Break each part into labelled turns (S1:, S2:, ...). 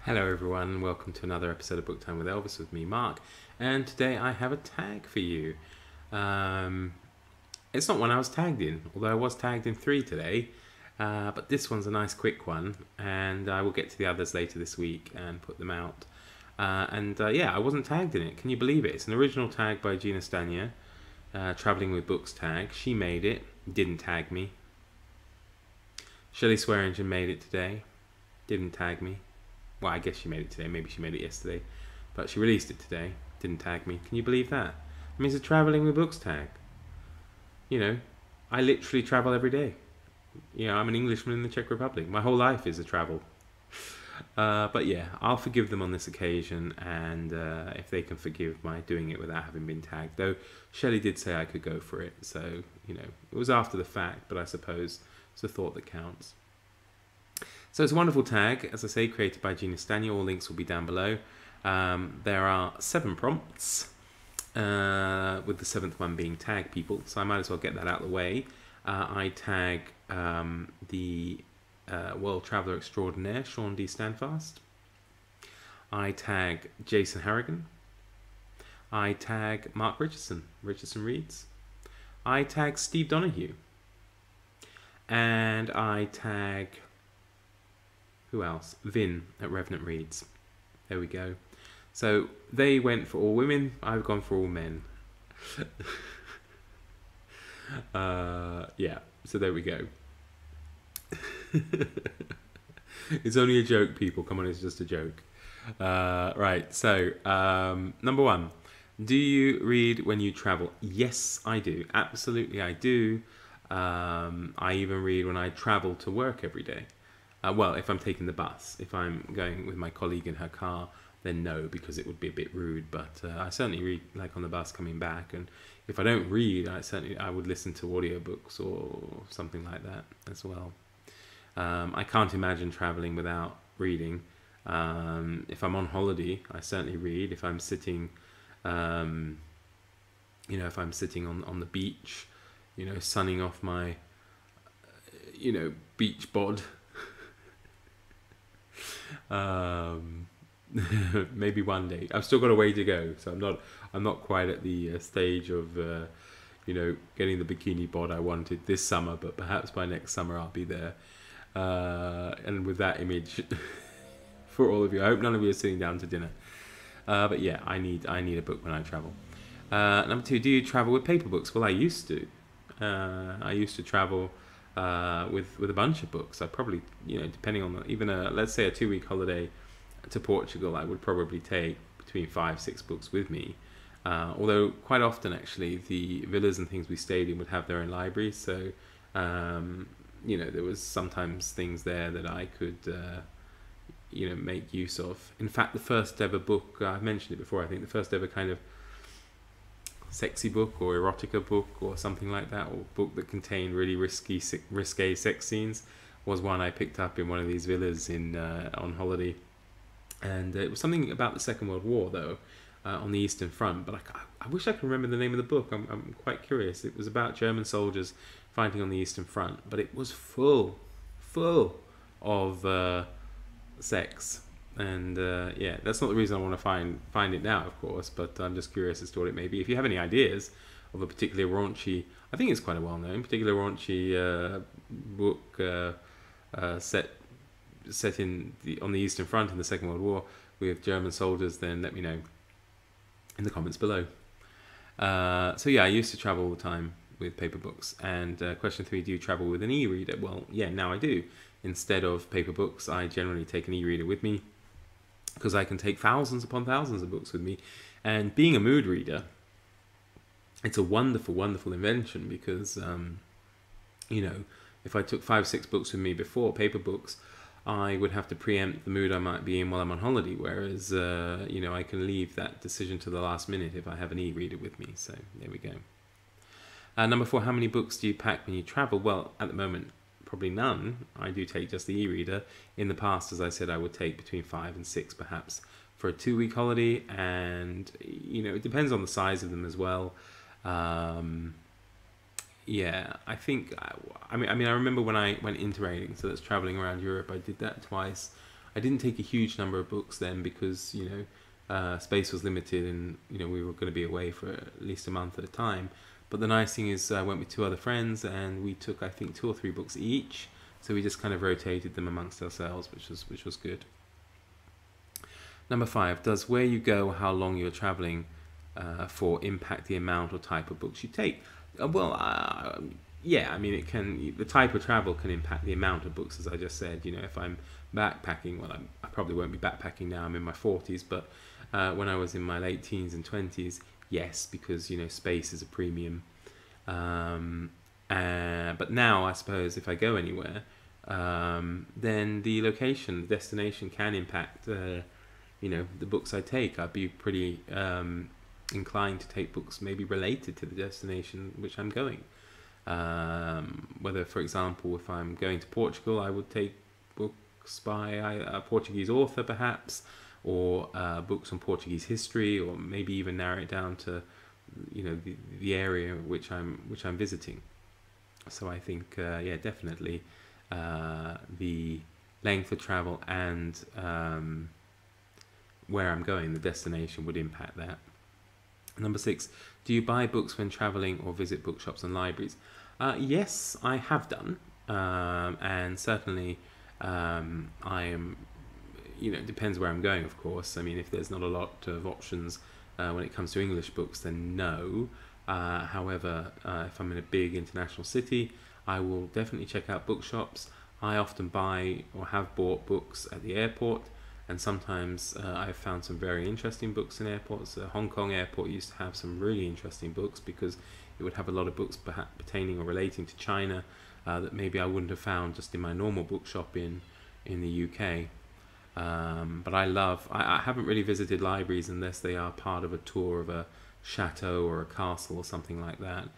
S1: Hello everyone, welcome to another episode of Book Time with Elvis with me, Mark. And today I have a tag for you. It's not one I was tagged in, although I was tagged in 3 today. But this one's a nice quick one, and I will get to the others later this week and put them out. Yeah, I wasn't tagged in it. Can you believe it? It's an original tag by Gina, Traveling with Books tag. She made it, didn't tag me. Shelley Swearingen made it today, didn't tag me. Well, I guess she made it today. Maybe she made it yesterday. But she released it today. Didn't tag me. Can you believe that? I mean, it's a Traveling with Books tag. You know, I literally travel every day. You know, I'm an Englishman in the Czech Republic. My whole life is a travel. But yeah, I'll forgive them on this occasion. And if they can forgive my doing it without having been tagged. Though Shelley did say I could go for it. So, you know, it was after the fact. But I suppose it's a thought that counts. So it's a wonderful tag, as I say, created by Gina. All links will be down below. There are 7 prompts, with the 7th one being tag people. So I might as well get that out of the way. I tag the world traveller extraordinaire, Sean D. Standfast. I tag Jason Harrigan. I tag Mark Richardson, Richardson Reads. I tag Steve Donahue. And I tag... who else? Vin at Revenant Reads. There we go. So they went for all women. I've gone for all men. Yeah. So there we go. It's only a joke, people. Come on, it's just a joke. Right. So number 1. Do you read when you travel? Yes, I do. Absolutely, I do. I even read when I travel to work every day. Well, if I'm taking the bus. If I'm going with my colleague in her car, then no, because it would be a bit rude. But I certainly read, like, on the bus coming back. And if I don't read, I would listen to audiobooks or something like that as well. I can't imagine traveling without reading. If I'm on holiday, I certainly read. If I'm sitting, if I'm sitting on the beach, sunning off my, beach bod. Maybe one day. I've still got a way to go, so I'm not quite at the stage of getting the bikini bod I wanted this summer, but perhaps by next summer I'll be there. And with that image for all of you, I hope none of you are sitting down to dinner. But yeah, I need a book when I travel. Number 2, do you travel with paper books? Well, I used to. I used to travel with a bunch of books. I probably, depending on even let's say a 2-week holiday to Portugal, I would probably take between 5-6 books with me. Although quite often, actually, the villas and things we stayed in would have their own libraries. So, there was sometimes things there that I could, make use of. In fact, the first ever book, I've mentioned it before, I think the first ever kind of sexy book or erotica book or something like that, or book that contained really risque sex scenes, was one I picked up in one of these villas on holiday. And it was something about the Second World War, though, on the Eastern Front. But I wish I could remember the name of the book. I'm quite curious. It was about German soldiers fighting on the Eastern Front, but it was full of sex. And yeah, that's not the reason I want to find it now, of course, but I'm just curious as to what it may be. If you have any ideas of a particularly raunchy, I think it's quite a well-known, particularly raunchy book set on the Eastern Front in the Second World War with German soldiers, then let me know in the comments below. So yeah, I used to travel all the time with paper books. And question 3, do you travel with an e-reader? Well, yeah, now I do. Instead of paper books, I generally take an e-reader with me, because I can take thousands upon thousands of books with me. And being a mood reader, it's a wonderful, wonderful invention, because, if I took 5-6 books with me before, paper books, I would have to preempt the mood I might be in while I'm on holiday, whereas, I can leave that decision to the last minute if I have an e-reader with me. So there we go. Number 4, how many books do you pack when you travel? Well, at the moment, probably none. I do take just the e-reader. In the past, as I said, I would take between 5 and 6 perhaps for a 2-week holiday, and it depends on the size of them as well. Yeah, I think I remember when I went interrailing, so that's traveling around Europe. I did that twice. I didn't take a huge number of books then because, you know, space was limited and, you know, we were going to be away for at least a month at a time. But the nice thing is I went with 2 other friends and we took, I think, 2 or 3 books each. So we just kind of rotated them amongst ourselves, which was good. Number 5, does where you go, how long you're traveling for impact the amount or type of books you take? Yeah, I mean, it can. The type of travel can impact the amount of books, as I just said. You know, if I'm backpacking, well, I probably won't be backpacking now. I'm in my 40s, but when I was in my late teens and 20s, yes, because, you know, space is a premium. But now, I suppose, if I go anywhere, then the location, the destination can impact, you know, the books I take. I'd be pretty inclined to take books maybe related to the destination which I'm going. Whether, for example, if I'm going to Portugal, I would take books by a Portuguese author, perhaps, or books on Portuguese history, or maybe even narrow it down to, you know, the area which I'm visiting. So I think, yeah, definitely the length of travel and where I'm going, the destination, would impact that. Number 6, do you buy books when traveling or visit bookshops and libraries? Yes, I have done, and certainly I am, you know, it depends where I'm going, of course. I mean, if there's not a lot of options when it comes to English books, then no. However, if I'm in a big international city, I will definitely check out bookshops. I often buy or have bought books at the airport, and sometimes I've found some very interesting books in airports. Hong Kong airport used to have some really interesting books because it would have a lot of books perhaps pertaining or relating to China that maybe I wouldn't have found just in my normal bookshop in the UK. But I haven't really visited libraries unless they are part of a tour of a chateau or a castle or something like that.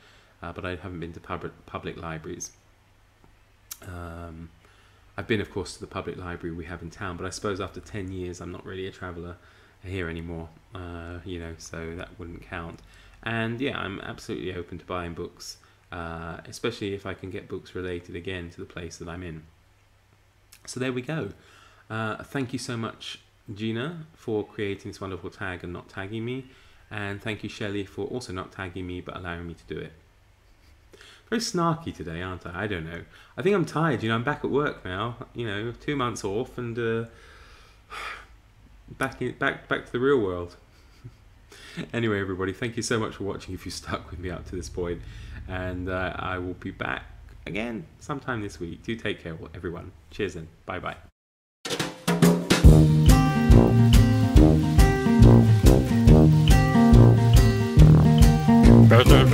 S1: But I haven't been to public libraries. I've been, of course, to the public library we have in town, but I suppose after 10 years I'm not really a traveller here anymore, you know, so that wouldn't count. And yeah, I'm absolutely open to buying books, especially if I can get books related again to the place that I'm in. So there we go. Thank you so much, Gina, for creating this wonderful tag and not tagging me. And thank you, Shelley, for also not tagging me but allowing me to do it. Very snarky today, aren't I? I don't know. I think I'm tired. You know, I'm back at work now. You know, 2 months off and back to the real world. Anyway, everybody, thank you so much for watching. If you stuck with me up to this point, and I will be back again sometime this week. Do take care, everyone. Cheers, and bye bye.
S2: Better